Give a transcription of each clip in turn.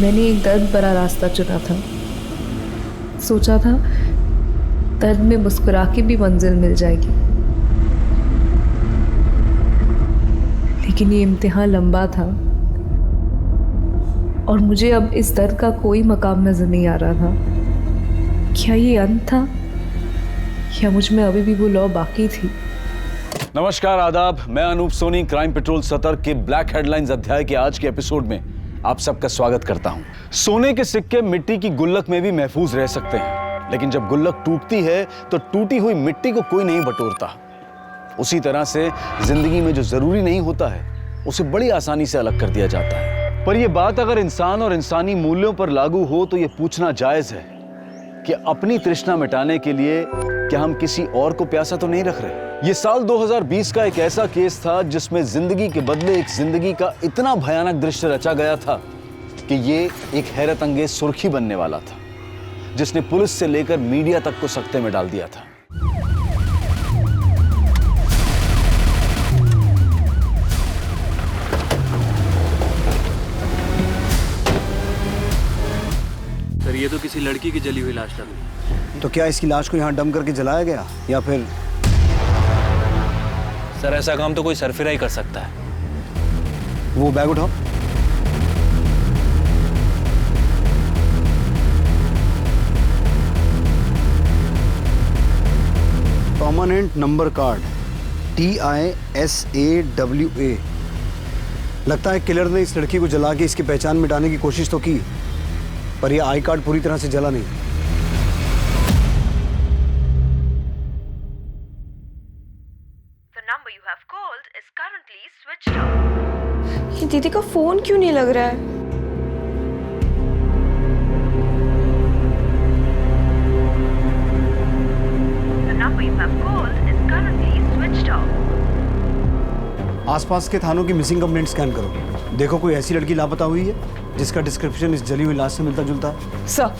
मैंने एक दर्द भरा रास्ता चुना था। सोचा था दर्द में मुस्कुरा के भी मंजिल मिल जाएगी, लेकिन ये इम्तिहान लंबा था और मुझे अब इस दर्द का कोई मकाम नजर नहीं आ रहा था। क्या ये अंत था या मुझ में अभी भी वो लौ बाकी थी? नमस्कार, आदाब। मैं अनूप सोनी क्राइम पेट्रोल सतर्क के ब्लैक हेडलाइंस अध्याय के आज के एपिसोड में आप सबका स्वागत करता हूं। सोने के सिक्के मिट्टी की गुल्लक में भी महफूज रह सकते हैं, लेकिन जब गुल्लक टूटती है तो टूटी हुई मिट्टी को कोई नहीं बटोरता। उसी तरह से जिंदगी में जो जरूरी नहीं होता है उसे बड़ी आसानी से अलग कर दिया जाता है। पर यह बात अगर इंसान और इंसानी मूल्यों पर लागू हो तो यह पूछना जायज है कि अपनी तृष्णा मिटाने के लिए क्या हम किसी और को प्यासा तो नहीं रख रहे। ये साल 2020 का एक ऐसा केस था जिसमें जिंदगी के बदले एक जिंदगी का इतना भयानक दृश्य रचा गया था कि ये एक हैरत अंगेज सुर्खी बनने वाला था, जिसने पुलिस से लेकर मीडिया तक को सकते में डाल दिया था। सर, ये तो किसी लड़की की जली हुई लाश लग रही। तो क्या इसकी लाश को यहाँ डंप करके जलाया गया या फिर? सर, ऐसा काम तो कोई सरफिरा ही कर सकता है। वो बैग उठाओ। Permanent number card TISAWA। लगता है किलर ने इस लड़की को जला के इसकी पहचान मिटाने की कोशिश तो की, पर यह आई कार्ड पूरी तरह से जला नहीं। ये दीदी का फोन क्यों नहीं लग रहा है? आसपास के थानों की मिसिंग कंप्लेंट स्कैन करो। देखो कोई ऐसी लड़की लापता हुई है जिसका डिस्क्रिप्शन इस जली हुई लाश से मिलता जुलता है। सर,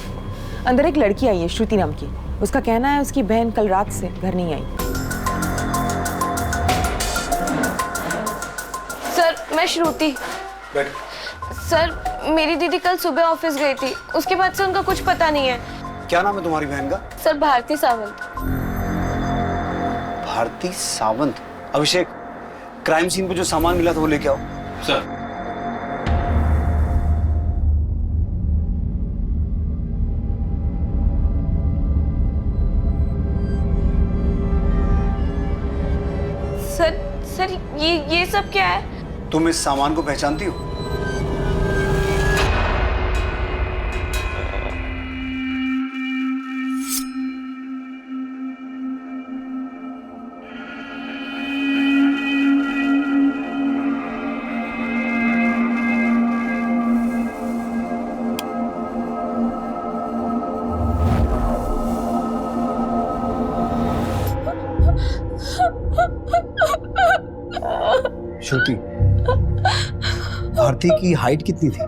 अंदर एक लड़की आई है श्रुति नाम की। उसका कहना है उसकी बहन कल रात से घर नहीं आई। सर, मैं श्रुति। सर, मेरी दीदी कल सुबह ऑफिस गई थी, उसके बाद से उनका कुछ पता नहीं है। क्या नाम है तुम्हारी बहन का? सर, भारती सावंत। भारती सावंत। अभिषेक, क्राइम सीन पे जो सामान मिला था वो लेके आओ। सर, सर ये सब क्या है? तुम इस सामान को पहचानती हो? श्रुति, भारती की हाइट कितनी थी?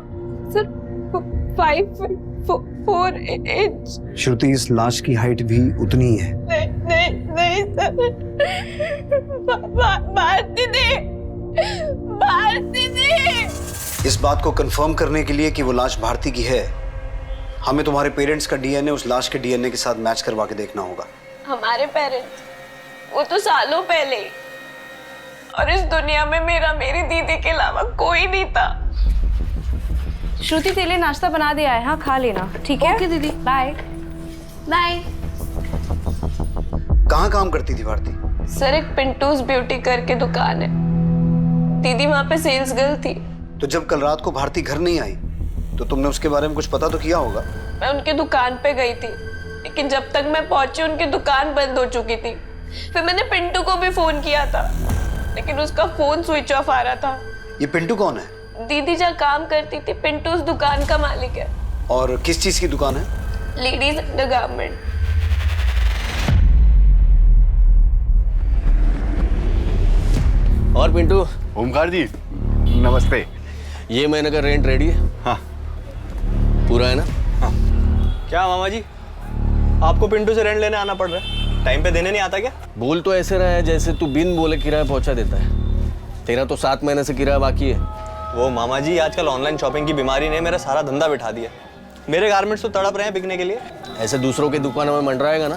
सर, 5'4" श्रुति, इस लाश की हाइट भी उतनी ही है। नहीं सर। भारती ने। इस बात को कंफर्म करने के लिए कि वो लाश भारती की है, हमें तुम्हारे पेरेंट्स का DNA उस लाश के DNA के साथ मैच करवा के देखना होगा। हमारे पेरेंट्स? वो तो सालों पहले, और इस दुनिया में मेरी दीदी के अलावा कोई नहीं था। श्रुति, तेरे लिए नाश्ता बना दिया है, हाँ खा लेना, ठीक है? ओके दीदी, बाय बाय। कहाँ काम करती थी भारती? सर, एक पिंटूज ब्यूटी करके दुकान है, दीदी वहाँ पे सेल्स गर्ल थी। तो जब कल रात को भारती घर नहीं आई तो तुमने उसके बारे में कुछ पता तो किया होगा? मैं उनकी दुकान पे गई थी, लेकिन जब तक मैं पहुंची उनकी दुकान बंद हो चुकी थी। फिर मैंने पिंटू को भी फोन किया था, लेकिन उसका फोन स्विच ऑफ आ रहा था। ये पिंटू कौन है? दीदी जहाँ काम करती थी, पिंटू उस दुकान का मालिक है। और किस चीज की दुकान है? Ladies undergarment. और पिंटू। ओमकार जी, नमस्ते। ये महीने का रेंट रेडी है? हाँ। पूरा है ना? हाँ। क्या मामा जी, आपको पिंटू से रेंट लेने आना पड़ रहा है? टाइम पे देने नहीं आता क्या? बोल तो ऐसे रहा है जैसे तू बिन बोले किराया पहुंचा देता है। तेरा तो 7 महीने से किराया बाकी है। वो मामा जी आजकल ऑनलाइन शॉपिंग की बीमारी ने मेरा सारा धंधा बिठा दिया। मेरे गारमेंट्स तो तड़प रहे हैं बिकने के लिए। ऐसे दूसरों की दुकानों में मंडराएगा ना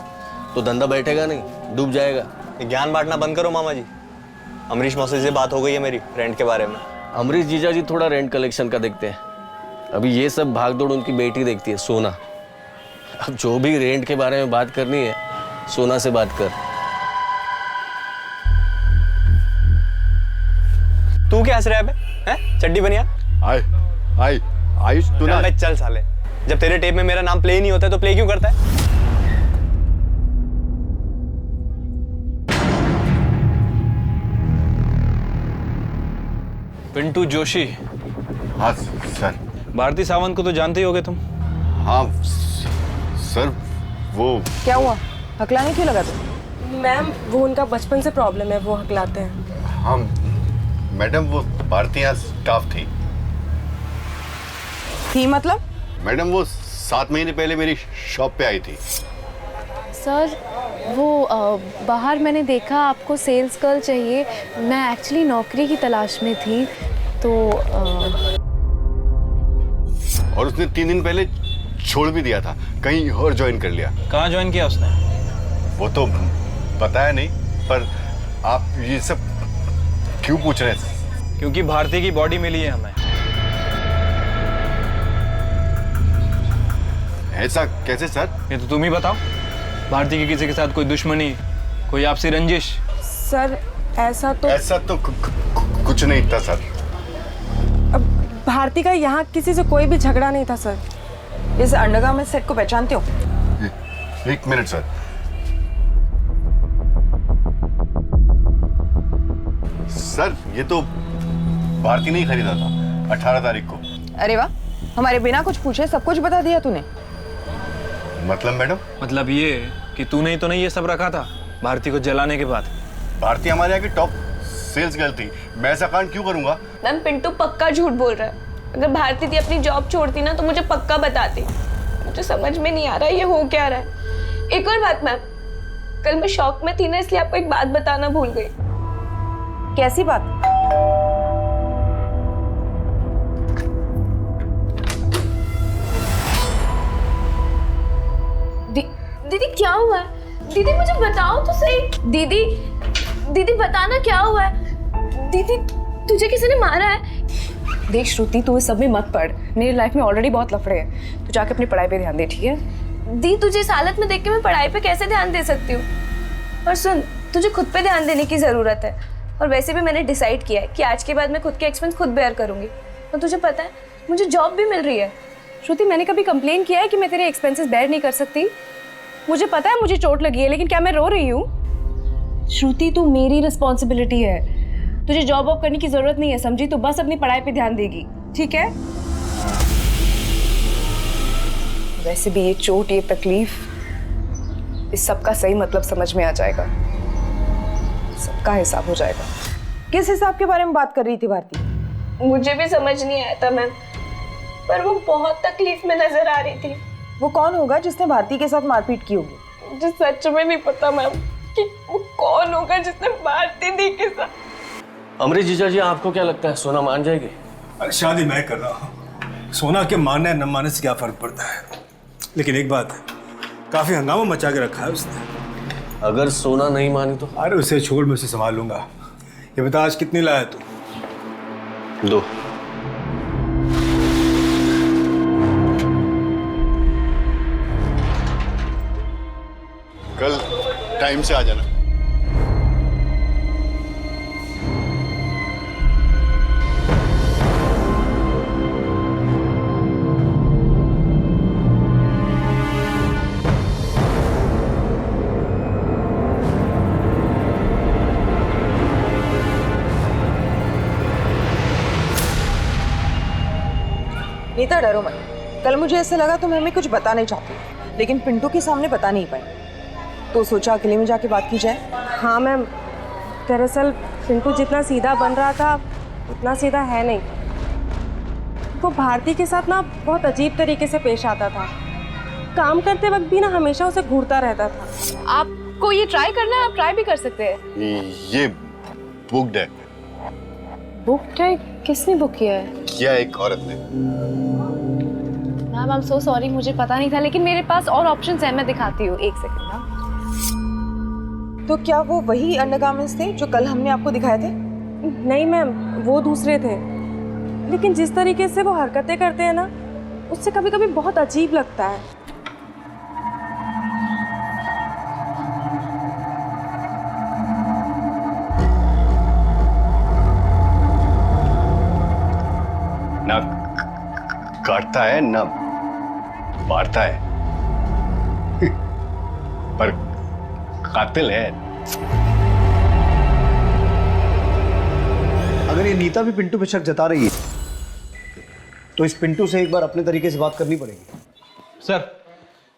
तो धंधा बैठेगा नहीं, डूब जाएगा। ये ज्ञान बांटना बंद करो मामा जी। अमरीश मौसी से बात हो गई है मेरी रेंट के बारे में। अमरीश जीजा जी थोड़ा रेंट कलेक्शन का देखते हैं, अभी ये सब भागदौड़ उनकी बेटी देखती है सोना। अब जो भी रेंट के बारे में बात करनी है सोना से बात कर। तू क्या हंस रहा है बे? हैं? चड्डी बनिया? आयुष तू ना चल साले, जब तेरे टेप में मेरा नाम प्ले ही नहीं होता है तो प्ले क्यों करता है? पिंटू जोशी। हाँ सर। भारती सावंत को तो जानते ही होगे तुम। हाँ सर, वो क्या हुआ, हकलाने क्यों लगा तुम? मैम वो उनका बचपन से प्रॉब्लम है, वो हकलाते हैं। हाँ मैडम, वो भारती यहाँ स्टाफ थी। मतलब? मैडम वो 7 महीने पहले मेरी शॉप पे आई थी। सर वो बाहर मैंने देखा आपको सेल्स गर्ल चाहिए, मैं एक्चुअली नौकरी की तलाश में थी तो और उसने 3 दिन पहले छोड़ भी दिया था, कहीं और ज्वाइन कर लिया। कहाँ ज्वाइन किया उसने? वो तो बताया नहीं, पर आप ये सब क्यों पूछ रहे हैं? क्योंकि भारती की बॉडी मिली है हमें। ऐसा कैसे सर? ये तो तुम ही बताओ। भारती की किसी के साथ कोई दुश्मनी, कोई आपसी रंजिश? सर ऐसा तो कुछ नहीं था सर। भारती का यहाँ किसी से कोई भी झगड़ा नहीं था सर। इस अंडरगारमेंट सेट को पहचानते हो? 1 मिनट सर। सर ये तो भारती ने ही खरीदा था 18 तारीख को। अरे वाह, हमारे बिना कुछ पूछे सब कुछ बता दिया तूने। मतलब मैडम? मतलब ये कि तूने ही तो नहीं ये सब रखा था भारती को जलाने के बाद? भारती हमारे यहाँ की टॉप सेल्स गर्ल थी, मैं ऐसा कांड क्यों करूंगा? मैम पिंटू पक्का झूठ बोल रहा है। अगर भारती थी अपनी जॉब छोड़ती ना तो मुझे पक्का बताती। मुझे समझ में नहीं आ रहा ये हो क्या रहा है। एक और बात मैम, कल मैं शॉक में थी ना, इसलिए आपको एक बात बताना भूल गई। कैसी बात? दीदी क्या हुआ है? दीदी मुझे बताओ तो सही। दीदी बताना क्या हुआ है? दीदी तुझे किसी ने मारा है? देख श्रुति, तू इस सब में मत पड़। मेरी लाइफ में ऑलरेडी बहुत लफड़े हैं। तू जाके अपनी पढ़ाई पे ध्यान दे, ठीक है? दी तुझे इस हालत में देख के मैं पढ़ाई पे कैसे ध्यान दे सकती हूँ? और सुन, तुझे खुद पे ध्यान देने की ज़रूरत है। और वैसे भी मैंने डिसाइड किया है कि आज के बाद मैं खुद के एक्सपेंस खुद बेयर करूँगी। और तुझे पता है मुझे जॉब भी मिल रही है। श्रुति, मैंने कभी कंप्लेन किया है कि मैं तेरे एक्सपेंसेस बेयर नहीं कर सकती? मुझे पता है मुझे चोट लगी है, लेकिन क्या मैं रो रही हूँ? श्रुति, तू मेरी रिस्पॉन्सिबिलिटी है। तुझे जॉब वॉब करने की जरूरत नहीं है, समझी? तू बस अपनी पढ़ाई पे ध्यान देगी, ठीक है? वैसे भी ये चोट, ये तकलीफ, इस सब का सही मतलब समझ में आ जाएगा। सबका हिसाब हो जाएगा। किस हिसाब के बारे में बात कर रही थी भारती? मुझे भी समझ नहीं आया था मैम, पर वो बहुत तकलीफ में नजर आ रही थी। वो कौन होगा जिसने भारती के साथ मारपीट की होगी? मुझे सच में नहीं पता मैम कि वो कौन होगा जिसने भारती दी के साथ। अमरीश जीजा जी, आपको क्या लगता है सोना मान जाएगी? अरे शादी मैं कर रहा हूँ, सोना के मानने न मानने से क्या फर्क पड़ता है। लेकिन एक बात है, काफी हंगामा मचा के रखा है उसने। अगर सोना नहीं मानी तो? अरे उसे छोड़, मैं उसे संभाल लूंगा। ये बता आज कितनी लाया तू? 2। कल टाइम से आ जाना। नीता, डरो मत। कल मुझे ऐसा लगा तुम हमें कुछ बता नहीं चाहती, लेकिन पिंटू के सामने बता नहीं पाई, तो सोचा अकेले में जाके बात की जाए। हाँ मैम, दरअसल पिंटू जितना सीधा बन रहा था उतना सीधा है नहीं। वो भारती के साथ ना बहुत अजीब तरीके से पेश आता था। काम करते वक्त भी ना हमेशा उसे घूरता रहता था। आपको ये ट्राई करना है, आप ट्राई भी कर सकते हैं। ये बुक्ड है। बुक है? किसने बुक किया है? किया एक औरत ने। Ma'am I am so sorry, मुझे पता नहीं था, लेकिन मेरे पास और ऑप्शंस हैं, मैं दिखाती हूँ, एक सेकंड ना। तो क्या वो वही अंडरगारमेंट्स थे जो कल हमने आपको दिखाए थे? नहीं मैम, वो दूसरे थे। लेकिन जिस तरीके से वो हरकतें करते हैं ना, उससे कभी कभी बहुत अजीब लगता है। ना काटता है ना मारता है पर कातिल है। अगर ये नीता भी पिंटू पे शक जता रही है तो इस पिंटू से एक बार अपने तरीके से बात करनी पड़ेगी। सर,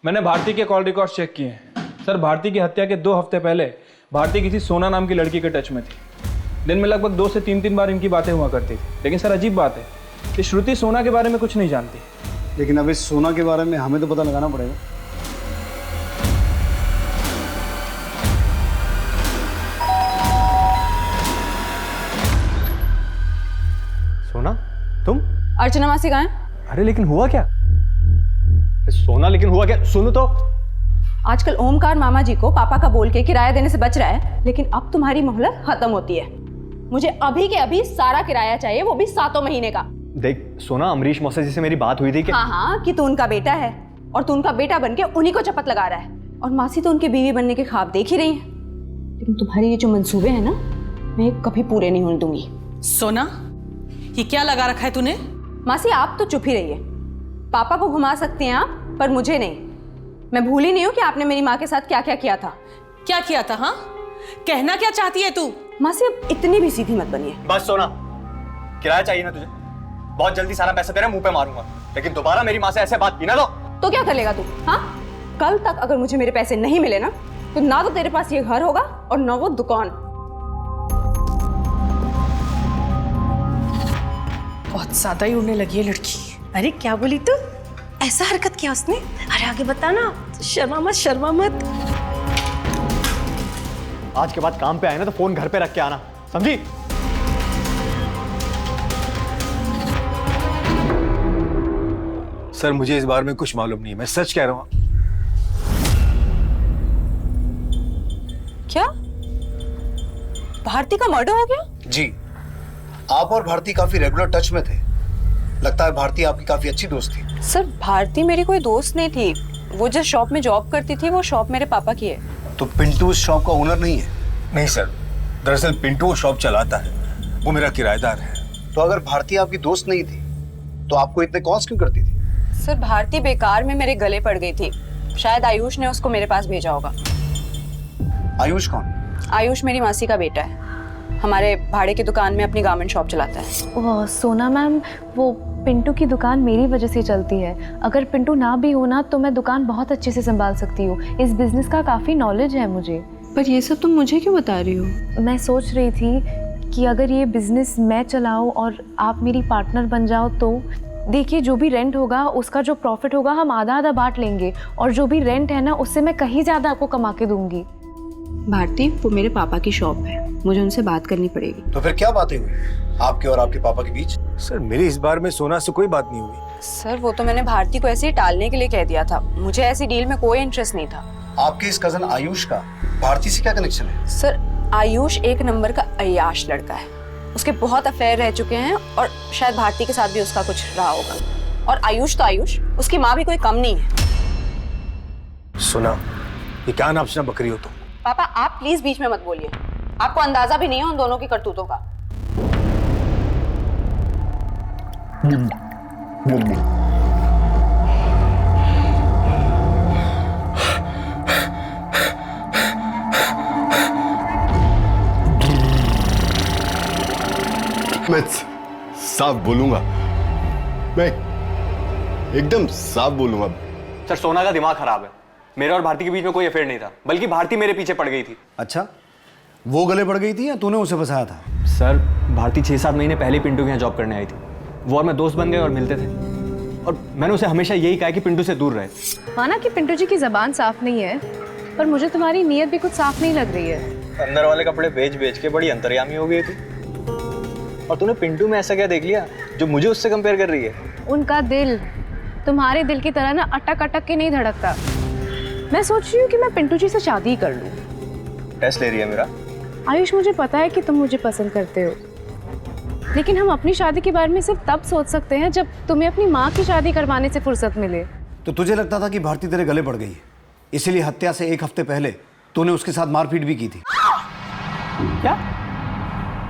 मैंने भारती के कॉल रिकॉर्ड चेक किए हैं। सर, भारती की हत्या के 2 हफ्ते पहले भारती किसी सोना नाम की लड़की के टच में थी। दिन में लगभग 2 से 3 बार इनकी बातें हुआ करती थी। लेकिन सर, अजीब बात है कि श्रुति सोना के बारे में कुछ नहीं जानती। लेकिन अब इस सोना के बारे में हमें तो पता लगाना पड़ेगा। सोना, तुम? अर्चना मासी कहाँ है? अरे लेकिन हुआ क्या? सोना, लेकिन हुआ क्या? सुनो तो। आजकल ओमकार मामा जी को पापा का बोल के किराया देने से बच रहा है, लेकिन अब तुम्हारी मोहलत खत्म होती है। मुझे अभी के अभी सारा किराया चाहिए, वो भी 7 महीने का। देख सोना, अमरीश मौसा जी से मेरी बात हुई थी कि हाँ, कि तू उनका बेटा है और तू उनका बेटा बनके उन्हीं को चपत लगा रहा है, और मासी तो उनकी बीवी बनने के ख्वाब देख ही रही है। लेकिन तुम्हारे ये जो मंसूबे हैं ना, मैं कभी पूरे नहीं होने दूंगी। सोना, ये क्या लगा रखा है तूने? मासी आप तो चुप ही रहिए। पापा को घुमा सकते हैं आप, पर मुझे नहीं। मैं भूली नहीं हूँ कि आपने मेरी माँ के साथ क्या क्या किया था। क्या किया था? हाँ, कहना क्या चाहती है तू? मासी अब इतनी भी सीधी मत बनिए। बस सोना, किराया चाहिए ना तुझे? बहुत जल्दी सारा पैसा तेरे मुंह पे मारूंगा, लेकिन दोबारा मेरी माँ से ऐसे बात की ना तो क्या कर लेगा तू? हाँ, कल तक अगर मुझे मेरे पैसे नहीं मिले ना, तो ना तो तेरे पास ये घर होगा और ना वो दुकान। बहुत ज्यादा ही उड़ने लगी है लड़की। अरे क्या बोली तू? ऐसा हरकत किया उसने? अरे आगे बता ना, शर्मा मत, शर्मा मत। आज के बाद काम पे आए ना तो फोन घर पे रख के आना, समझी? सर, मुझे इस बारे में कुछ मालूम नहीं है, मैं सच कह रहा हूँ। क्या भारती का मर्डर हो गया? जी, आप और भारती काफी रेगुलर टच में थे। लगता है भारती आपकी काफी अच्छी दोस्त थी। सर, भारती मेरी कोई दोस्त नहीं थी। वो जिस शॉप में जॉब करती थी, वो शॉप मेरे पापा की है। तो पिंटू उस शॉप का ओनर नहीं है? नहीं सर, दरअसल पिंटू शॉप चलाता है, वो मेरा किराएदार है। तो अगर भारती आपकी दोस्त नहीं थी तो आपको इतने कॉल्स क्यों करती थी? सर, भारती बेकार में मेरे गले पड़ गई थी। शायद आयुष ने उसको मेरे पास भेजा होगा। आयुष कौन? आयुष मेरी मासी का बेटा है। हमारे भाड़े की दुकान में अपनी गारमेंट शॉप चलाता है। वो सोना मैम, वो पिंटू की दुकान मेरी वजह से चलती है। अगर पिंटू ना भी हो ना, तो मैं दुकान बहुत अच्छे से संभाल सकती हूँ। इस बिजनेस का काफ़ी नॉलेज है मुझे। पर ये सब तुम मुझे क्यों बता रही हो? मैं सोच रही थी कि अगर ये बिजनेस मैं चलाऊँ और आप मेरी पार्टनर बन जाओ, तो देखिए जो भी रेंट होगा उसका जो प्रॉफिट होगा हम आधा आधा बांट लेंगे, और जो भी रेंट है ना उससे मैं कहीं ज़्यादा आपको कमा के दूंगी। भारती, वो मेरे पापा की शॉप है, मुझे उनसे बात करनी पड़ेगी। तो फिर क्या बातें हुई आपके और आपके पापा के बीच? सर, मेरी इस बार में सोना से कोई बात नहीं हुई। सर, वो तो मैंने भारती को ऐसे ही टालने के लिए कह दिया था। मुझे ऐसी डील में कोई इंटरेस्ट नहीं था। आपके इस कजन आयुष का भारती से क्या कनेक्शन है? सर, आयुष एक नंबर का अय्याश लड़का है। उसके बहुत अफेयर रह चुके हैं, और शायद भारती के साथ भी उसका कुछ रहा होगा। और आयुष तो आयुष, उसकी माँ भी कोई कम नहीं है। सुना, ये क्या नापसना बकरी हो तुम? पापा आप प्लीज बीच में मत बोलिए। आपको अंदाजा भी नहीं है उन दोनों की करतूतों का। मैं साफ बोलूंगा, मैं एकदम साफ बोलूंगा। सर, सोना का दिमाग खराब है। मेरे और भारती के बीच में कोई अफेयर नहीं था, बल्कि भारती मेरे पीछे पड़ गई थी। अच्छा, वो गले पड़ गई थी या तूने उसे फंसाया था? सर, भारती 6-7 महीने पहले पिंटू के यहाँ जॉब करने आई थी। वो और मैं दोस्त बन गए और मिलते थे, और मैंने उसे हमेशा यही कहा कि पिंटू से दूर रहे। माना कि पिंटू जी की जबान साफ नहीं है, पर मुझे तुम्हारी नीयत भी कुछ साफ नहीं लग रही है। अंदर वाले कपड़े बेच बेच के बड़ी अंतर्यामी हो गई थी। और तूने पिंटू में ऐसा क्या देख लिया जो मुझे उससे कंपेयर कर रही है? उनका दिल तुम्हारे दिल की तरह ना अटक अटक के नहीं धड़कता। मैं सोच रही हूँ कि मैं पिंटू जी से शादी ही कर लूँ। टेस्ट ले रही है मेरा? आयुष, मुझे पता है कि तुम मुझे पसंद करते हो, लेकिन हम अपनी शादी के बारे में सिर्फ तब सोच सकते हैं जब तुम्हें अपनी माँ की शादी करवाने से फुर्सत मिले। तो तुझे लगता था कि भारती तेरे गले पड़ गई है, इसीलिए हत्या से 1 हफ्ते पहले तूने उसके साथ मारपीट भी की थी। क्या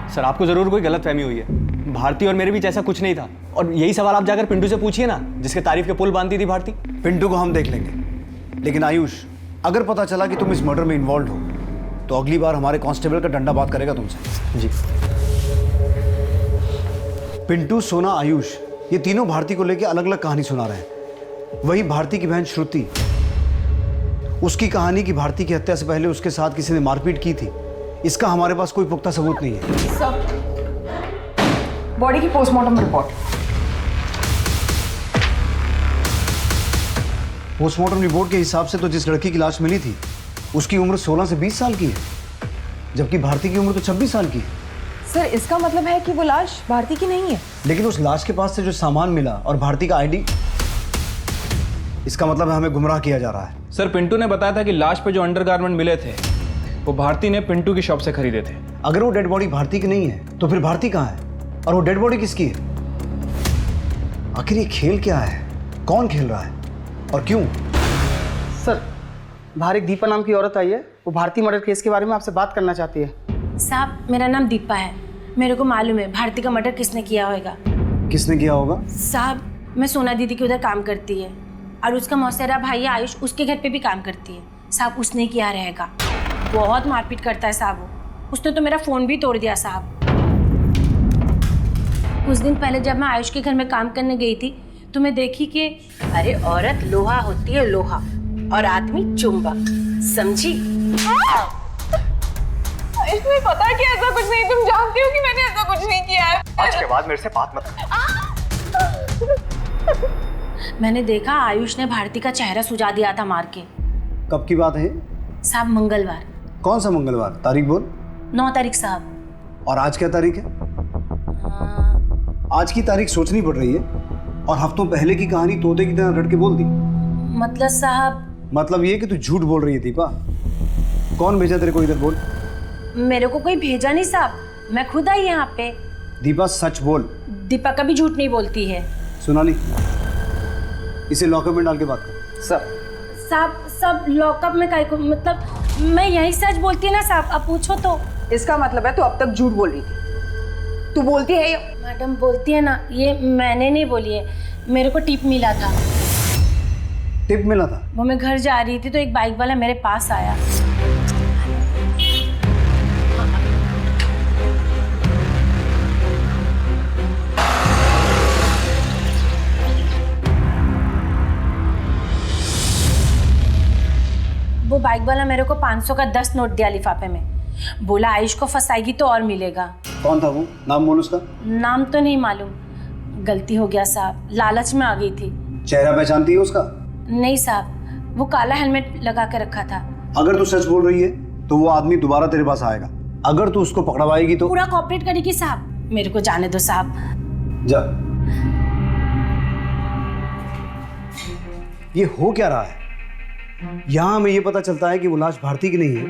सर, आपको जरूर कोई गलतफहमी हुई है। भारती और मेरे बीच ऐसा कुछ नहीं था, और यही सवाल आप जाकर पिंटू से पूछिए ना, जिसके तारीफ के पुल बांधती थी भारती। पिंटू को हम देख लेंगे, लेकिन आयुष, अगर पता चला कि तुम इस मर्डर में इन्वॉल्व हो तो अगली बार हमारे कांस्टेबल का डंडा बात करेगा तुमसे। जी। पिंटू, सोना, आयुष, ये तीनों भारती को लेकर अलग अलग कहानी सुना रहे हैं। वही भारती की बहन श्रुति, उसकी कहानी की भारती की हत्या से पहले उसके साथ किसी ने मारपीट की थी, इसका हमारे पास कोई पुख्ता सबूत नहीं है। सब बॉडी की पोस्टमार्टम रिपोर्ट। पोस्टमार्टम रिपोर्ट के हिसाब से तो जिस लड़की की लाश मिली थी उसकी उम्र 16 से 20 साल की है, जबकि भारती की उम्र तो 26 साल की है। सर, इसका मतलब है कि वो लाश भारती की नहीं है। लेकिन उस लाश के पास से जो सामान मिला और भारती का आईडी, इसका मतलब है हमें गुमराह किया जा रहा है। सर, पिंटू ने बताया था कि लाश पे जो अंडरगारमेंट मिले थे वो भारती ने पिंटू की शॉप से खरीदे थे। अगर वो डेड बॉडी भारती की नहीं है तो फिर भारती कहाँ है, और वो डेड बॉडी किसकी है? आखिर ये खेल क्या है, कौन खेल रहा है और क्यों? सर, बाहर एक दीपा नाम की औरत आई है, वो भारती मर्डर केस के बारे में आपसे बात करना चाहती है। साहब, मेरा नाम दीपा है। मेरे को मालूम है भारती का मर्डर किसने किया होगा। किसने किया होगा? साहब, मैं सोना दीदी के उधर काम करती है और उसका मौसेरा भाई आयुष उसके घर पे भी काम करती है। साहब, उसने किया रहेगा। बहुत मारपीट करता है साहब वो। उसने तो मेरा फ़ोन भी तोड़ दिया साहब। कुछ दिन पहले जब मैं आयुष के घर में काम करने गई थी तो मैं देखी कि अरे औरत लोहा होती है, लोहा, और आदमी चुंबक, समझी? इसमें पता कि ऐसा कुछ नहीं, तुम जानती हो कि मैंने ऐसा कुछ नहीं किया है। आज के बाद मेरे से बात मत कर। मैंने देखा आयुष ने भारती का चेहरा सुझा दिया था मार के। कब की बात है? साहब, मंगलवार। कौन सा मंगलवार? तारीख बोल। 9 तारीख साहब। और आज क्या तारीख है? आज की तारीख सोचनी पड़ रही है, और हफ्तों पहले की कहानी तोते की तरह रट के बोल दी। मतलब साहब? मतलब ये कि तू झूठ बोल रही है दीपा। कौन भेजा तेरे को इधर? बोल। मेरे को कोई भेजा नहीं साहब, मैं खुद आई यहाँ पे। दीपा, सच बोल। दीपा कभी झूठ नहीं बोलती है। सोनाली, इसे लॉकअप में डाल के बात कर। साहब, सब लॉकअप में काहे को? मतलब मैं यही सच बोलती है ना साहब, अब पूछो तो। इसका मतलब है तू अब तक झूठ बोल रही थी। तू बोलती है ये? मैडम बोलती है ना, ये मैंने नहीं बोली है, मेरे को टिप मिला था। टिप मिला था? वो मैं घर जा रही थी तो एक बाइक वाला मेरे पास आया। वो बाइक वाला मेरे को 500 का 10 नोट दिया लिफाफे में। बोला आयुष को फंसाएगी तो और मिलेगा। कौन था वो? नाम बोल उसका। नाम तो नहीं मालूम, गलती हो गया साहब, लालच में आ गई थी। चेहरा पहचानती है उसका? नहीं साहब, वो काला हेलमेट लगा के रखा था। अगर तू सच बोल रही है तो वो आदमी दोबारा तेरे पास आएगा। अगर तू उसको पकड़वाएगी तो पूरा कॉपरेट करेगी साहब। मेरे को जाने दो साहब। जा। ये हो क्या रहा है? यहाँ हमें ये पता चलता है कि वो लाश भारती की नहीं है,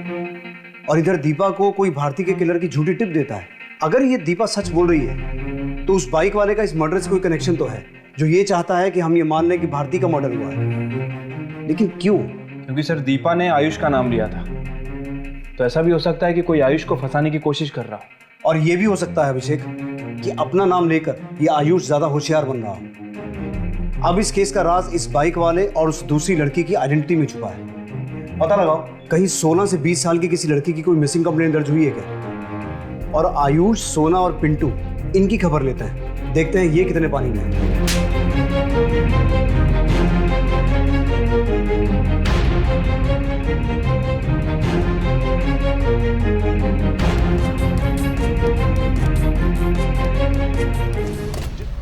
और इधर दीपा को कोई भारती के किलर की झूठी टिप देता है। अगर ये दीपा सच बोल रही है तो उस बाइक वाले का इस मर्डर से कोई कनेक्शन तो है, जो ये चाहता है कि हम ये मान लें कि भारती का मर्डर हुआ है। लेकिन क्यों? क्योंकि सर दीपा ने आयुष का नाम लिया था, तो ऐसा भी हो सकता है कि कोई आयुष को फंसाने की कोशिश कर रहा हो। और ये भी हो सकता है अभिषेक कि अपना नाम लेकर ये आयुष ज्यादा होशियार बन रहा हो। अब इस केस का राज इस बाइक वाले और उस दूसरी लड़की की आइडेंटिटी में छुपा है। पता लगाओ, कहीं 16 से 20 साल की किसी लड़की की कोई मिसिंग कंप्लेंट दर्ज हुई है क्या? और आयुष, सोना और पिंटू इनकी खबर लेते हैं, देखते हैं ये कितने पानी में है।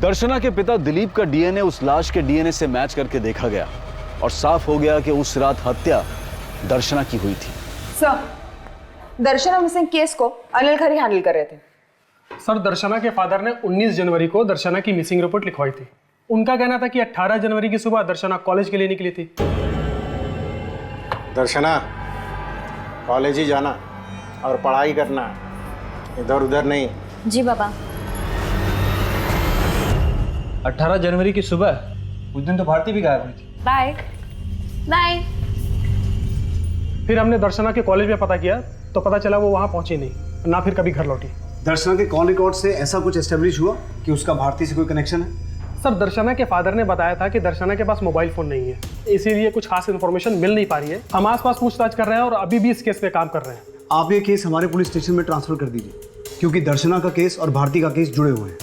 दर्शना के पिता दिलीप का डीएनए उस लाश के डीएनए से मैच करके देखा गया और साफ हो गया कि उस रात हत्या दर्शना की हुई थी। सर, दर्शना मिसिंग केस को अनिल खरे हैंडल कर रहे थे। सर, दर्शना के फादर ने 19 जनवरी को दर्शना की मिसिंग रिपोर्ट लिखवाई थी। उनका कहना था कि 18 जनवरी की सुबह दर्शना कॉलेज के लिए निकली थी। दर्शना कॉलेज ही जाना और पढ़ाई करना, इधर उधर नहीं। जी बाबा। 18 जनवरी की सुबह, उस दिन तो भारती भी गायब हुई थी। Bye bye. फिर हमने दर्शना के कॉलेज में पता किया तो पता चला वो वहाँ पहुंची नहीं, ना फिर कभी घर लौटी। दर्शना के कॉल रिकॉर्ड से ऐसा कुछ एस्टेब्लिश हुआ कि उसका भारती से कोई कनेक्शन है? सर, दर्शना के फादर ने बताया था कि दर्शना के पास मोबाइल फ़ोन नहीं है, इसीलिए कुछ खास इन्फॉर्मेशन मिल नहीं पा रही है। हम आसपास पूछताछ कर रहे हैं और अभी भी इस केस पे काम कर रहे हैं। आप ये केस हमारे पुलिस स्टेशन में ट्रांसफर कर दीजिए, क्योंकि दर्शना का केस और भारती का केस जुड़े हुए हैं।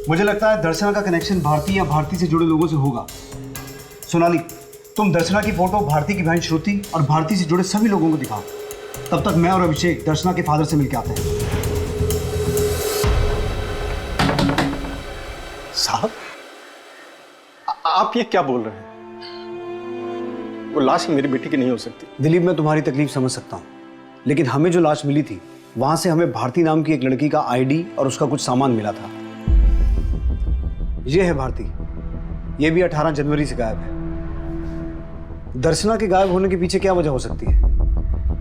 मुझे लगता है दर्शना का कनेक्शन भारती या भारती से जुड़े लोगों से होगा। सोनाली, तुम दर्शना की फोटो भारती की बहन श्रुति और भारती से जुड़े सभी लोगों को दिखाओ। तब तक मैं और अभिषेक दर्शना के फादर से मिलकर आते हैं। साहब, आप ये क्या बोल रहे हैं? वो लाश मेरी बेटी की नहीं हो सकती। दिलीप, मैं तुम्हारी तकलीफ समझ सकता हूँ, लेकिन हमें जो लाश मिली थी वहां से हमें भारती नाम की एक लड़की का आईडी और उसका कुछ सामान मिला था। ये है भारती, ये भी 18 जनवरी से गायब है। दर्शना के गायब होने के पीछे क्या वजह हो सकती है?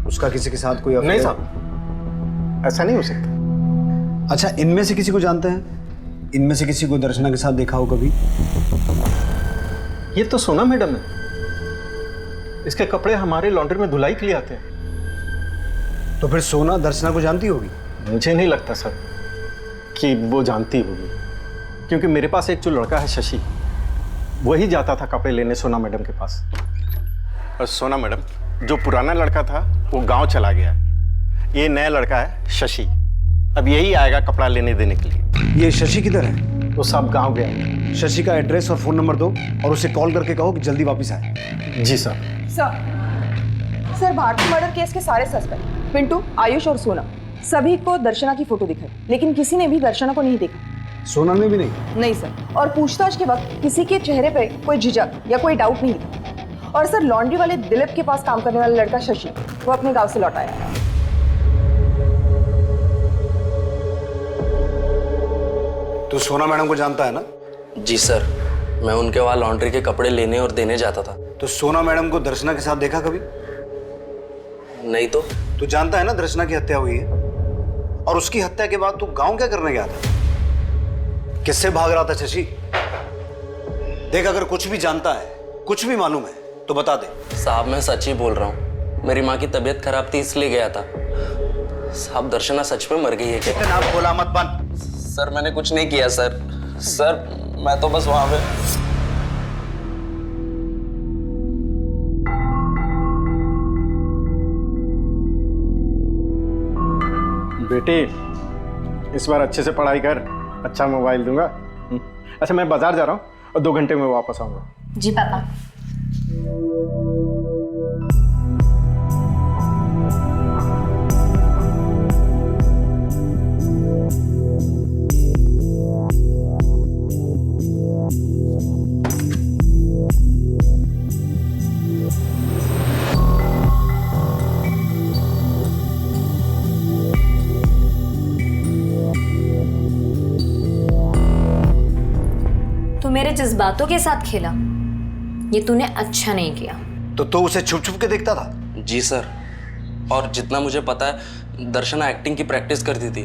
उसका किसी के साथ कोई अफेयर? नहीं साहब, ऐसा नहीं हो सकता। अच्छा, इनमें से किसी को जानते हैं? इनमें से किसी को दर्शना के साथ देखा हो कभी? ये तो सोना मैडम है, इसके कपड़े हमारे लॉन्ड्री में धुलाई के लिए आते हैं। तो फिर सोना दर्शना को जानती होगी? मुझे नहीं लगता सर कि वो जानती होगी, क्योंकि मेरे पास एक जो लड़का है शशि, वही जाता था कपड़े लेने सोना मैडम के पास। और सोना मैडम, जो पुराना लड़का था वो गांव चला गया, ये नया लड़का है शशि, अब यही आएगा कपड़ा लेने देने के लिए। ये शशि किधर है? वो सब गांव गया। शशि का एड्रेस और फोन नंबर दो और उसे कॉल करके कहो कि जल्दी वापस आए। जी sir. Sir, Bharti murder case के सारे सस्पेक्ट पिंटू, आयुष और सोना, सभी को दर्शना की फोटो दिखाई, लेकिन किसी ने भी दर्शना को नहीं देखा। सोना ने भी नहीं? नहीं सर, और पूछताछ के वक्त किसी के चेहरे पे कोई झिझक या कोई डाउट नहीं था। और सर, लॉन्ड्री वाले दिलीप के पास काम करने वाला लड़का शशि, वो अपने गांव से लौट आया। तू सोना मैडम को जानता है ना? जी सर, मैं उनके वहाँ लॉन्ड्री के कपड़े लेने और देने जाता था। तो सोना मैडम को दर्शना के साथ देखा कभी? नहीं तो। तू जानता है ना दर्शना की हत्या हुई है, और उसकी हत्या के बाद तू गांव क्या करने गया था? किससे भाग रहा था शशि? देख, अगर कुछ भी जानता है, कुछ भी मालूम है तो बता दे। साहब, मैं सच ही बोल रहा हूँ, मेरी माँ की तबीयत खराब थी इसलिए गया था। साहब, दर्शना सच में मर गई है क्या? नाम बोला मत बन। सर, मैंने कुछ नहीं किया सर। सर, मैं तो बस वहां पे। बेटी, इस बार अच्छे से पढ़ाई कर, अच्छा मोबाइल दूंगा। अच्छा, मैं बाजार जा रहा हूँ और 2 घंटे में वापस आऊंगा। जी पापा। मेरे जज्बातों के साथ खेला, ये तूने अच्छा नहीं किया। तो उसे छुप छुप के देखता था? जी सर, और जितना मुझे पता है दर्शना एक्टिंग की प्रैक्टिस करती थी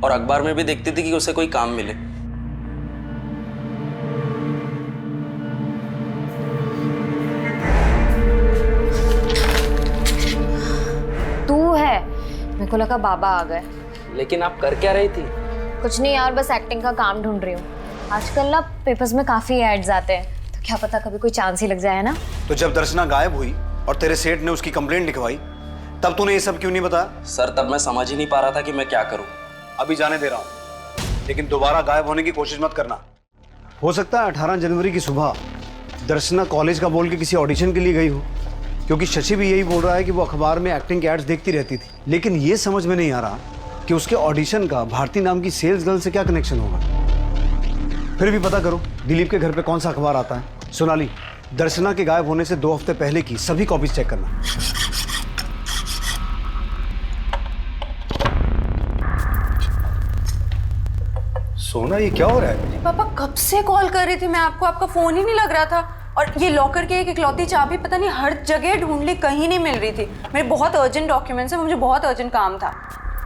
और अखबार में भी देखती थी कि उसे कोई काम मिले। तू है? मेरे को लगा बाबा आ गए। लेकिन आप कर क्या रही थी? कुछ नहीं यार, बस एक्टिंग का काम ढूंढ रही हूँ। आजकल ना पेपर्स में काफी एड्स आते हैं, तो क्या पता कभी कोई चांस ही लग जाए ना। तो जब दर्शना गायब हुई और तेरे सेठ ने उसकी कंप्लेंट लिखवाई, तब तूने ये सब क्यों नहीं बताया? सर, तब मैं समझ ही नहीं पा रहा था कि मैं क्या करूं। अभी जाने दे रहा हूं, लेकिन दोबारा गायब होने की कोशिश मत करना। हो सकता है 18 जनवरी की सुबह दर्शना कॉलेज का बोल के किसी ऑडिशन के लिए गई हो, क्योंकि शशि भी यही बोल रहा है कि वो अखबार में एक्टिंग के एड्स देखती रहती थी। लेकिन ये समझ में नहीं आ रहा कि उसके ऑडिशन का भारती नाम की सेल्स गर्ल से क्या कनेक्शन होगा। फिर भी पता करो दिलीप के घर पे कौन सा अखबार आता है। सोनाली, दर्शना के गायब होने से 2 हफ्ते पहले की सभी कॉपीज चेक करना। सोना, ये क्या हो रहा है? पापा कब से कॉल कर रही थी मैं आपको, आपका फोन ही नहीं लग रहा था। और ये लॉकर के एक इकलौती चाबी पता नहीं हर जगह ढूंढ ली, कहीं नहीं मिल रही थी। मेरे बहुत अर्जेंट डॉक्यूमेंट्स है, मुझे बहुत अर्जेंट काम था।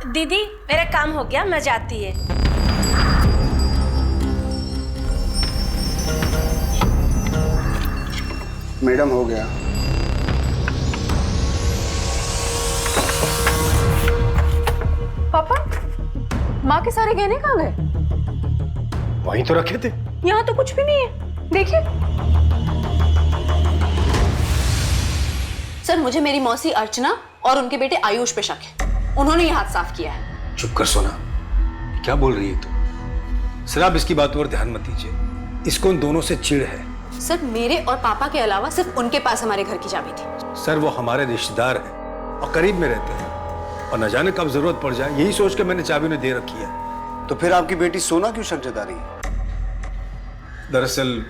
दीदी मेरा काम हो गया, मैं जाती है। मैडम हो गया। पापा माँ के सारे गहने कहाँ गए? वहीं तो रखे थे। यहाँ तो कुछ भी नहीं है, देखिए। सर मुझे मेरी मौसी अर्चना और उनके बेटे आयुष पे शक है, उन्होंने ये हाथ साफ किया है। चुप कर सोना, क्या बोल रही है तू? सर आप इसकी बातों पर ध्यान मत दीजिए, इसको उन दोनों से चिढ़ है। सर मेरे और पापा के अलावा सिर्फ उनके पास हमारे घर की चाबी थी। सर वो हमारे रिश्तेदार हैं और करीब में रहते हैं, और न जाने कब जरूरत पड़ जाए, यही सोच के मैंने चाबी उन्हें दे रखी है। तो फिर आपकी बेटी सोना क्यों शक जता रही है? दरअसल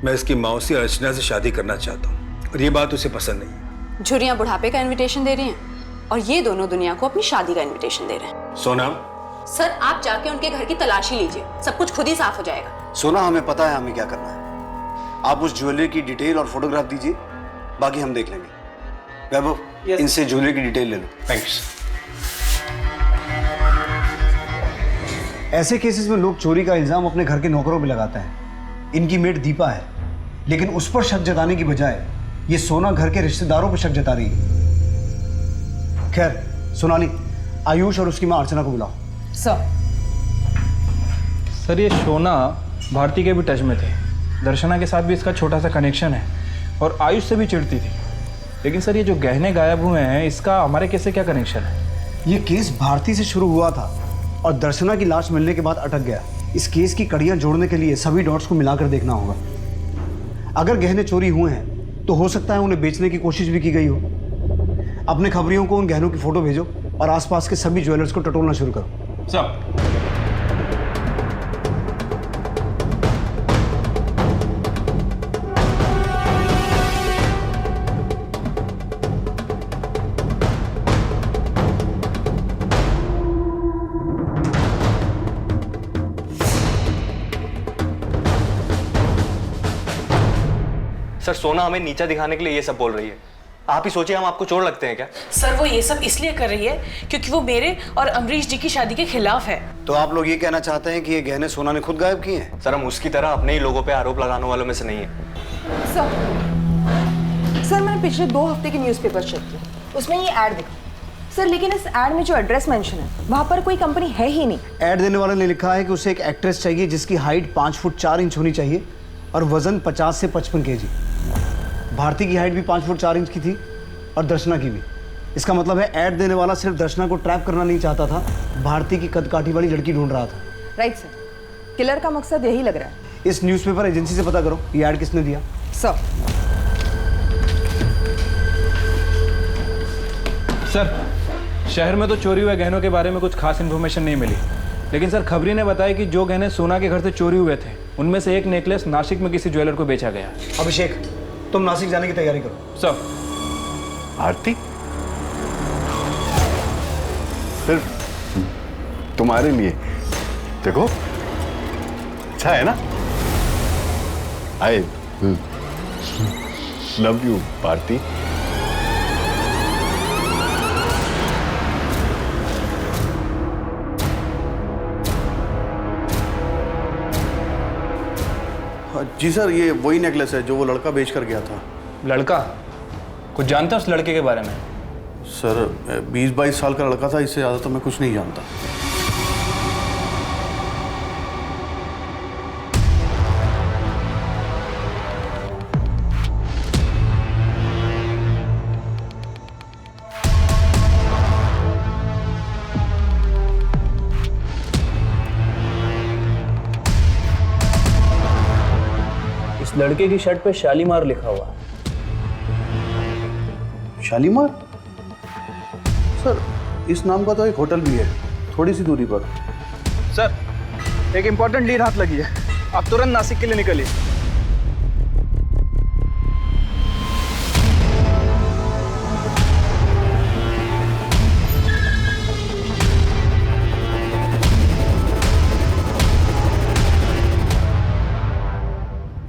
मैं इसकी मौसी अर्चना से शादी करना चाहता हूँ और ये बात उसे पसंद नहीं है। झुर्रियां बुढ़ापे का इनविटेशन दे रही हैं और ये दोनों दुनिया को अपनी शादी का इनविटेशन दे रहे हैं। सोना सर आप जाके उनके घर की तलाशी लीजिए, सब कुछ खुद ही साफ हो जाएगा। सोना हमें पता है हमें क्या करना है। आप उस ज्वेलरी की डिटेल और फोटोग्राफ दीजिए, बाकी हम देख लेंगे। वैभव इनसे ज्वेलरी की डिटेल ले लो। थैंक्स। ऐसे केसेस में लोग चोरी का इल्जाम अपने घर के नौकरों पे लगाते हैं। इनकी मेड दीपा है, लेकिन उस पर शक जताने की बजाय ये सोना घर के रिश्तेदारों पर शक जता रही है। खैर सोनाली, आयुष और उसकी मां अर्चना को बुलाओ। सर ये सोना भारती के भी टच में थे, दर्शना के साथ भी इसका छोटा सा कनेक्शन है और आयुष से भी चिढ़ती थी। लेकिन सर ये जो गहने गायब हुए हैं, इसका हमारे केस से क्या कनेक्शन है? ये केस भारती से शुरू हुआ था और दर्शना की लाश मिलने के बाद अटक गया। इस केस की कड़ियां जोड़ने के लिए सभी डॉट्स को मिलाकर देखना होगा। अगर गहने चोरी हुए हैं तो हो सकता है उन्हें बेचने की कोशिश भी की गई हो। अपने खबरियों को उन गहनों की फोटो भेजो और आसपास के सभी ज्वेलर्स को टटोलना शुरू करो। सब सर सोना हमें नीचा दिखाने के लिए ये सब बोल रही है। आप ही सोचिए हम आपको चोर लगते हैं क्या? सर वो ये सब इसलिए कर रही है क्योंकि वो मेरे और अमरीश जी की शादी के खिलाफ है। तो आप लोग ये कहना चाहते हैं कि ये गहने सोना ने खुद गायब किए हैं? सर हम उसकी तरह अपने ही लोगों पे आरोप लगाने वालों में से नहीं है। सर मैंने पिछले 2 हफ्ते के न्यूज़पेपर चेक किए, उसमें ये ऐड दिखा। सर लेकिन इस ऐड में जो एड्रेस मेंशन है वहाँ पर कोई कंपनी है ही नहीं। ऐड देने वाले ने लिखा है कि उसे एक एक्ट्रेस चाहिए जिसकी हाइट 5 फुट 4 इंच होनी चाहिए और वजन 50 से 55 kg। भारती की हाइट भी 5 फुट 4 इंच की थी और दर्शना की भी। इसका मतलब है ऐड देने वाला सिर्फ दर्शना को ट्रैप करना नहीं चाहता था, भारती की कदकाठी वाली लड़की ढूंढ रहा था। राइट सर, किलर का मकसद यही लग रहा है। इस न्यूज़पेपर एजेंसी से पता करो ये ऐड किसने दिया। सर शहर में तो चोरी हुए गहनों के बारे में कुछ खास इन्फॉर्मेशन नहीं मिली, लेकिन सर खबरी ने बताया कि जो गहने सोना के घर से चोरी हुए थे उनमें से एक नेकलेस नासिक में किसी ज्वेलर को बेचा गया। अभिषेक तुम नासिक जाने की तैयारी करो। सर आरती सिर्फ तुम्हारे लिए, देखो अच्छा है ना। I love you Bharti. जी सर, ये वही नेकलेस है जो वो लड़का बेच कर गया था। लड़का? कुछ जानता है उस लड़के के बारे में? सर 20-22 साल का लड़का था, इससे ज़्यादा तो मैं कुछ नहीं जानता। इस लड़के की शर्ट पे शालीमार लिखा हुआ है। शालीमार? सर इस नाम का तो एक होटल भी है थोड़ी सी दूरी पर। सर एक इंपॉर्टेंट लीड हाथ लगी है, आप तुरंत नासिक के लिए निकलिए।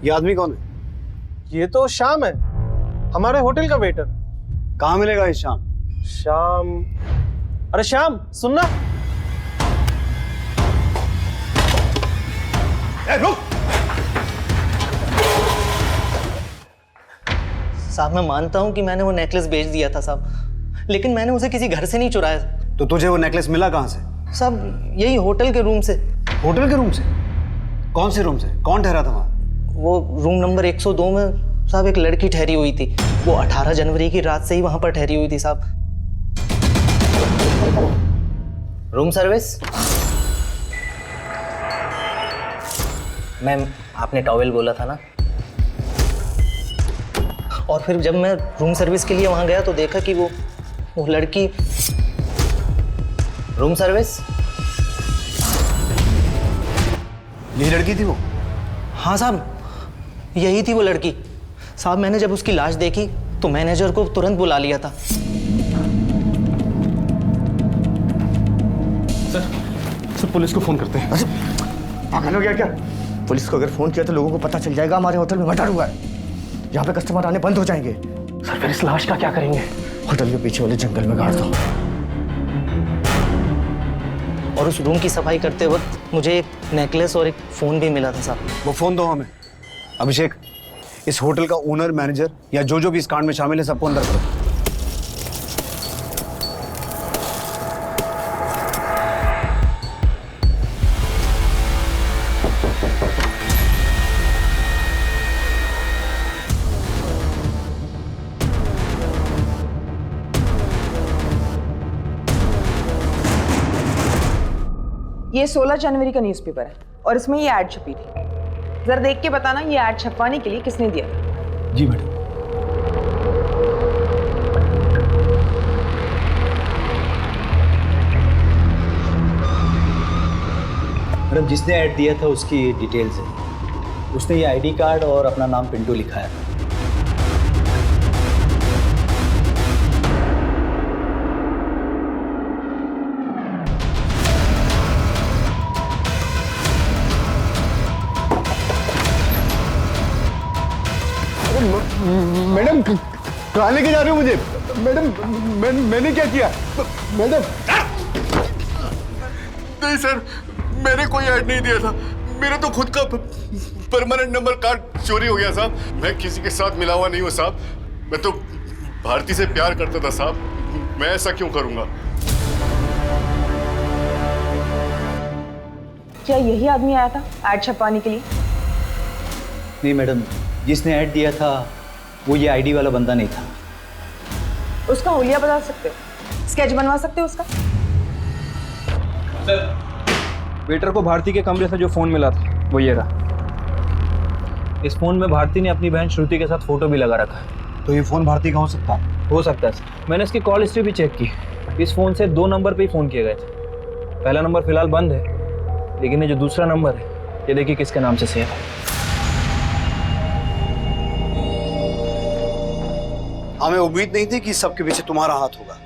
ये आदमी कौन है? ये तो श्याम है, हमारे होटल का वेटर। कहाँ मिलेगा ये श्याम? श्याम, अरे श्याम सुनना। रुक। साहब मैं मानता हूँ कि मैंने वो नेकलेस बेच दिया था साहब, लेकिन मैंने उसे किसी घर से नहीं चुराया। तो तुझे वो नेकलेस मिला कहाँ से? साहब यही होटल के रूम से। होटल के रूम से? कौन से रूम से? कौन ठहरा था वहाँ? वो रूम नंबर 102 में साहब एक लड़की ठहरी हुई थी। वो 18 जनवरी की रात से ही वहाँ पर ठहरी हुई थी साहब। Room service? मैम आपने टॉवेल बोला था ना। और फिर जब मैं रूम सर्विस के लिए वहाँ गया तो देखा कि वो लड़की। Room service? यही लड़की थी वो? हाँ साहब यही थी वो लड़की। साहब मैंने जब उसकी लाश देखी तो मैनेजर को तुरंत बुला लिया था। सर पुलिस को फोन करते हैं। पागल हो गया क्या? पुलिस को अगर फोन किया तो लोगों को पता चल जाएगा हमारे होटल में मर्डर हुआ है। यहाँ पे कस्टमर आने बंद हो जाएंगे। सर फिर इस लाश का क्या करेंगे? होटल के पीछे वाले जंगल में गाड़ दो। और उस रूम की सफाई करते वक्त मुझे एक नेकलेस और एक फ़ोन भी मिला था साहब। वो फ़ोन दो हमें। अभिषेक, इस होटल का ओनर, मैनेजर या जो भी इस कांड में शामिल है सबको अंदर करो। ये 16 जनवरी का न्यूज़पेपर है और इसमें ये ऐड छपी थी। जरा देख के बताना ये ऐड छपवाने के लिए किसने दिया था? जी मैडम। मैडम जिसने ऐड दिया था उसकी डिटेल्स है। उसने ये आईडी कार्ड और अपना नाम पिंटू लिखा है। मैडम कहाँ लेके जा रहे हो मुझे? मैडम मैंने क्या किया? मैडम नहीं सर, मैंने कोई ऐड नहीं दिया था। मेरा तो खुद का परमानेंट नंबर कार्ड चोरी हो गया साहब। मैं किसी के साथ मिला हुआ नहीं हूँ साहब। मैं तो भारती से प्यार करता था साहब। मैं ऐसा क्यों करूँगा? क्या यही आदमी आया था ऐड छपवाने के लिए? नहीं मैडम, जिसने ऐड दिया था वो ये आईडी वाला बंदा नहीं था। उसका हुलिया बता सकते हो? स्केच बनवा सकते हो उसका? सर वेटर को भारती के कमरे से जो फ़ोन मिला था वो ये रहा। इस फ़ोन में भारती ने अपनी बहन श्रुति के साथ फ़ोटो भी लगा रखा है। तो ये फ़ोन भारती का हो सकता है? हो सकता है सर। मैंने इसकी कॉल हिस्ट्री भी चेक की। इस फ़ोन से 2 नंबर पे ही फ़ोन किए गए थे। पहला नंबर फिलहाल बंद है, लेकिन ये जो दूसरा नंबर है ये देखिए किसके नाम से सेव है। हमें उम्मीद नहीं थी कि सबके पीछे तुम्हारा हाथ होगा।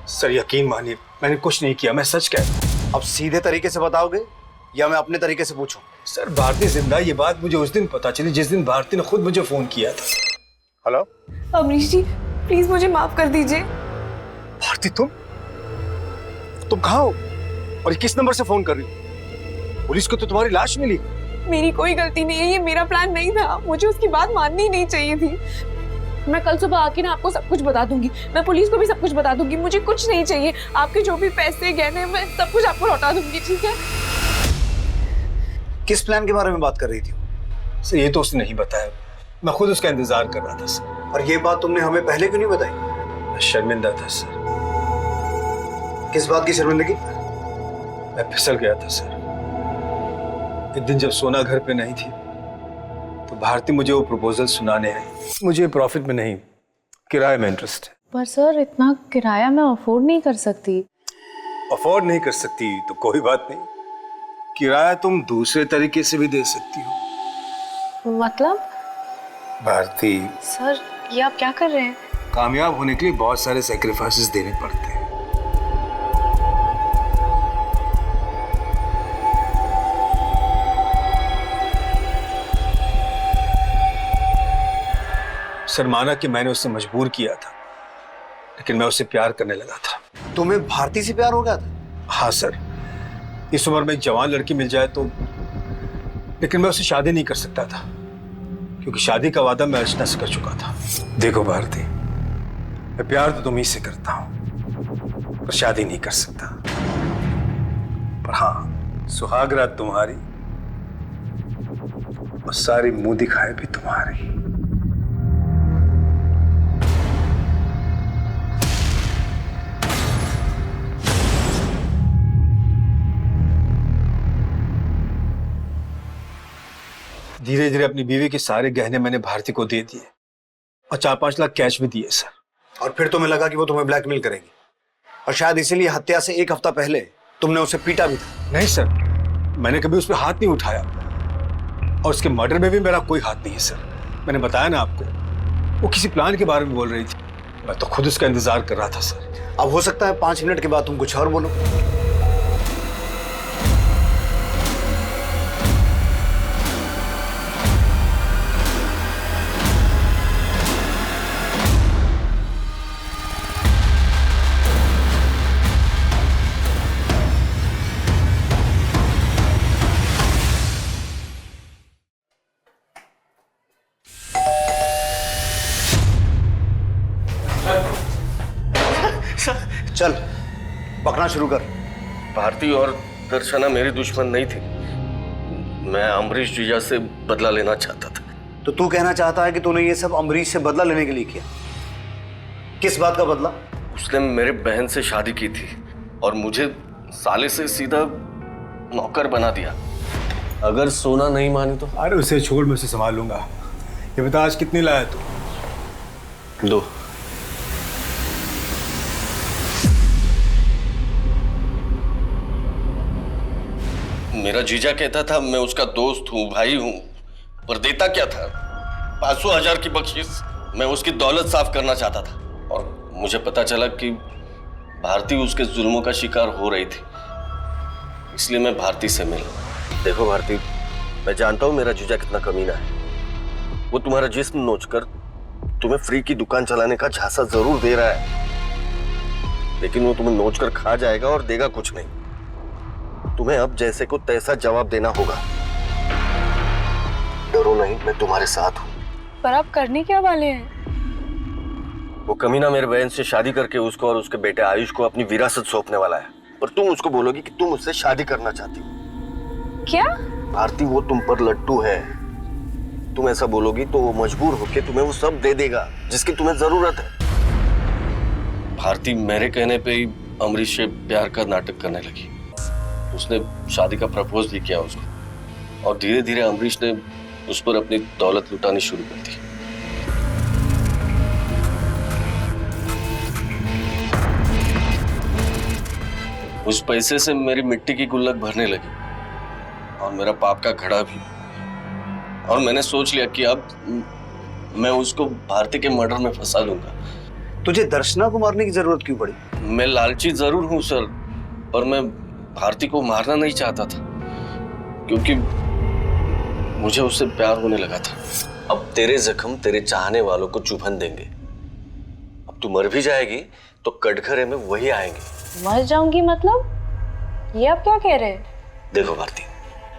सर यकीन मानिए मैंने कुछ नहीं किया, मैं सच कह रहा हूं। अब सीधे तरीके से बताओगे या मैं अपने तरीके से पूछूं? सर भारती जिंदा, ये बात मुझे उस दिन पता चली जिस दिन भारती ने खुद मुझे फोन किया था। हेलो अमरीश जी, प्लीज मुझे माफ कर दीजिए। भारती तुम कहाँ हो और किस नंबर से फोन कर रही हो? पुलिस को तो तुम्हारी लाश मिली। मेरी कोई गलती नहीं है, ये मेरा प्लान नहीं था। मुझे उसकी बात माननी ही नहीं चाहिए थी। मैं कल सुबह आके ना आपको सब कुछ बता दूंगी। मैं पुलिस को भी सब कुछ बता दूंगी। मुझे कुछ नहीं चाहिए। आपके जो भी पैसे गहने मैं सब कुछ आपको लौटा दूंगी, ठीक है? किस प्लान के बारे में बात कर रही थी? सर ये तो उसने नहीं बताया, मैं खुद उसका इंतजार कर रहा था सर। और ये बात तुमने हमें पहले क्यों नहीं बताई? मैं शर्मिंदा था सर। किस बात की शर्मिंदगी? मैं फिसल गया था सर। एक दिन जब सोना घर पे नहीं थी तो भारती मुझे वो प्रपोजल सुनाने आई। मुझे प्रॉफिट में नहीं, किराए में इंटरेस्ट है। पर सर इतना किराया मैं अफोर्ड नहीं कर सकती। अफोर्ड नहीं कर सकती तो कोई बात नहीं, किराया तुम दूसरे तरीके से भी दे सकती हो। मतलब? भारती सर ये आप क्या कर रहे हैं? कामयाब होने के लिए बहुत सारे सैक्रिफाइसेस देने पड़ते हैं। सर माना कि मैंने उससे मजबूर किया था, लेकिन मैं उससे प्यार करने लगा था। तुम्हें भारती से प्यार हो गया था? हाँ सर, इस उम्र में एक जवान लड़की मिल जाए तो, लेकिन मैं उससे शादी नहीं कर सकता था क्योंकि शादी का वादा मैं अर्चना से कर चुका था। देखो भारती, मैं प्यार तो तुम्ही से करता हूं पर शादी नहीं कर सकता। पर हाँ, सुहागरात तुम्हारी और सारी मुंह दिखाए भी तुम्हारी। धीरे धीरे अपनी बीवी के सारे गहने मैंने भारती को दे दिए और 4-5 लाख कैश भी दिए सर। और फिर तुम्हें लगा कि वो तुम्हें ब्लैकमेल करेगी और शायद इसीलिए हत्या से 1 हफ्ता पहले तुमने उसे पीटा भी था। नहीं सर, मैंने कभी उस पर हाथ नहीं उठाया और उसके मर्डर में भी मेरा कोई हाथ नहीं है सर। मैंने बताया ना आपको, वो किसी प्लान के बारे में बोल रही थी, मैं तो खुद उसका इंतजार कर रहा था सर। अब हो सकता है 5 मिनट के बाद तुम कुछ और बोलो। चल पकना शुरू कर। भारती और दर्शना मेरी दुश्मन नहीं थी, मैं अमरीश जीजा से बदला लेना चाहता था। तो तू कहना चाहता है कि तूने ये सब अमरीश से बदला लेने के लिए किया? किस बात का बदला? उसने मेरे बहन से शादी की थी और मुझे साले से सीधा नौकर बना दिया। अगर सोना नहीं मानी तो? अरे उसे छोड़, मैं उसे संभाल लूंगा। ये बता आज कितनी लाया तू? 2। मेरा जीजा कहता था मैं उसका दोस्त हूँ, भाई हूँ, पर देता क्या था? 500,000 की बख्शिश। मैं उसकी दौलत साफ करना चाहता था और मुझे पता चला कि भारती उसके जुल्मों का शिकार हो रही थी, इसलिए मैं भारती से मिला। देखो भारती, मैं जानता हूँ मेरा जीजा कितना कमीना है। वो तुम्हारा जिस्म नोचकर तुम्हें फ्री की दुकान चलाने का झांसा जरूर दे रहा है, लेकिन वो तुम्हें नोचकर खा जाएगा और देगा कुछ नहीं। तुम्हें अब जैसे को तैसा जवाब देना होगा। डरो नहीं, मैं तुम्हारे साथ हूँ। पर आप करने क्या वाले हैं? वो कमीना मेरे बहन से शादी करके उसको और उसके बेटे आयुष को अपनी विरासत सौंपने वाला है, और तुम उसको बोलोगी कि तुम उससे शादी करना चाहती हो। क्या? भारती, वो तुम पर लट्टू है। तुम ऐसा बोलोगी तो वो मजबूर होकर तुम्हें वो सब दे देगा जिसकी तुम्हें जरूरत है। भारती मेरे कहने पे ही अमरीश से प्यार का नाटक करने लगी। उसने शादी का प्रपोज भी किया उसको, और धीरे धीरे अमरीश ने उस पर अपनी दौलत लुटानी शुरू कर दी। उस पैसे से मेरी मिट्टी की गुल्लक भरने लगी और मेरा पाप का घड़ा भी। और मैंने सोच लिया कि अब मैं उसको भारती के मर्डर में फंसा लूंगा। तुझे दर्शना को मारने की जरूरत क्यों पड़ी? मैं लालची जरूर हूं सर, पर मैं भारती को मारना नहीं चाहता था क्योंकि मुझे उससे प्यार होने लगा था। अब तेरे जख्म तेरे चाहने वालों को चुभन देंगे। अब तू मर भी जाएगी तो कटघरे में वही आएंगे। मर जाऊंगी मतलब? ये आप क्या कह रहे हैं? देखो भारती,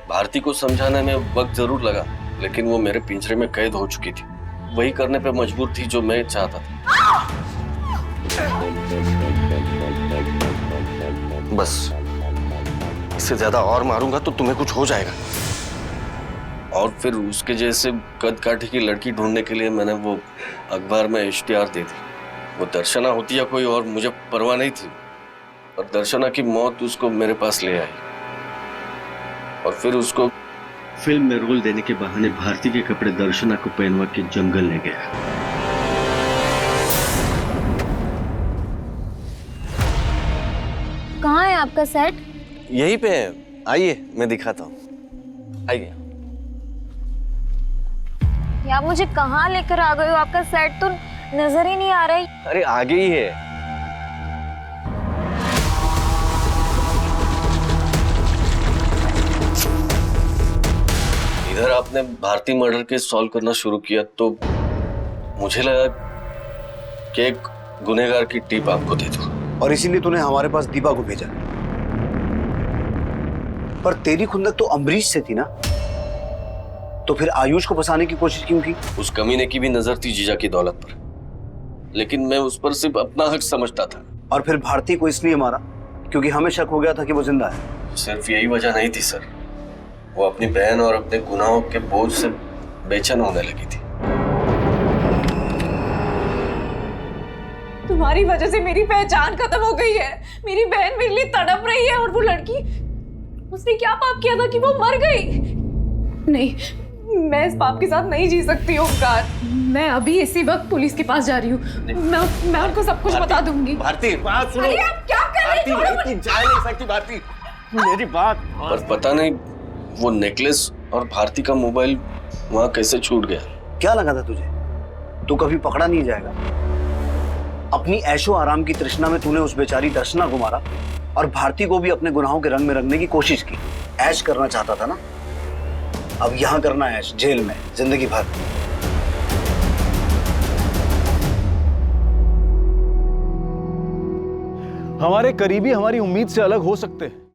भारती को समझाने में वक्त जरूर लगा, लेकिन वो मेरे पिंजरे में कैद हो चुकी थी। वही करने पे मजबूर थी जो मैं चाहता था। बस इससे ज्यादा और मारूंगा तो तुम्हें कुछ हो जाएगा। और फिर उसके जैसे कद काठी की लड़की ढूंढने के लिए मैंने वो अखबार में इश्तिहार दे दी। वो दर्शना होती या कोई और मुझे परवाह नहीं थी, और दर्शना की मौत उसको मेरे पास ले आई। और फिर उसको फिल्म में रोल देने के बहाने भारती के कपड़े दर्शना को पहनवा के जंगल ले गया। कहाँ है आपका सेट? यहीं पे है, आइए मैं दिखाता हूँ। आइए। यार मुझे कहाँ लेकर आ गए हो? आपका सेट तो नजर ही नहीं आ रहा है। अरे आगे ही है। इधर आपने भारती मर्डर केस सॉल्व करना शुरू किया तो मुझे लगा कि एक गुनहगार की टिप आपको दे दूं। और इसीलिए तूने हमारे पास दीपा को भेजा। पर तेरी खुंदक तो अम्बरीश से थी ना, तो फिर आयुष को फंसाने की कोशिश क्यों की? उस कमीने की भी नजर थी जीजा की दौलत पर, लेकिन मैं उस पर सिर्फ अपना हक समझता था। और फिर भारती को इसलिए मारा क्योंकि हमें शक हो गया था कि वो जिंदा है। सिर्फ यही वजह नहीं थी सर, वो अपनी बहन और अपने गुनाहों के बोझ से बेचैन होने लगी थी। तुम्हारी वजह से मेरी पहचान खत्म हो गई है। मेरी बहन मेरे लिए तड़प रही है और वो लड़की, उसने क्या पाप किया था कि वो मर गई? नहीं, मैं इस पाप के साथ नहीं जी सकती ओमकार। मैं अभी इसी वक्त पुलिस के पास जा रही हूँ। मैं उनको सब कुछ बता दूंगी। भारती, बात सुनो। अरे आप क्या कर रही हो? भारती, जा नहीं सकती भारती, मेरी बात। पर पता नहीं वो नेकलेस और भारती का मोबाइल वहां कैसे छूट गया। क्या लगा था तुझे तू कभी पकड़ा नहीं जाएगा? अपनी ऐशो आराम की तृष्णा में तूने उस बेचारी दर्शना को मारा और भारती को भी अपने गुनाहों के रंग में रंगने की कोशिश की। ऐश करना चाहता था ना, अब यहां करना है ऐश, जेल में जिंदगी भर। हमारे करीबी हमारी उम्मीद से अलग हो सकते हैं,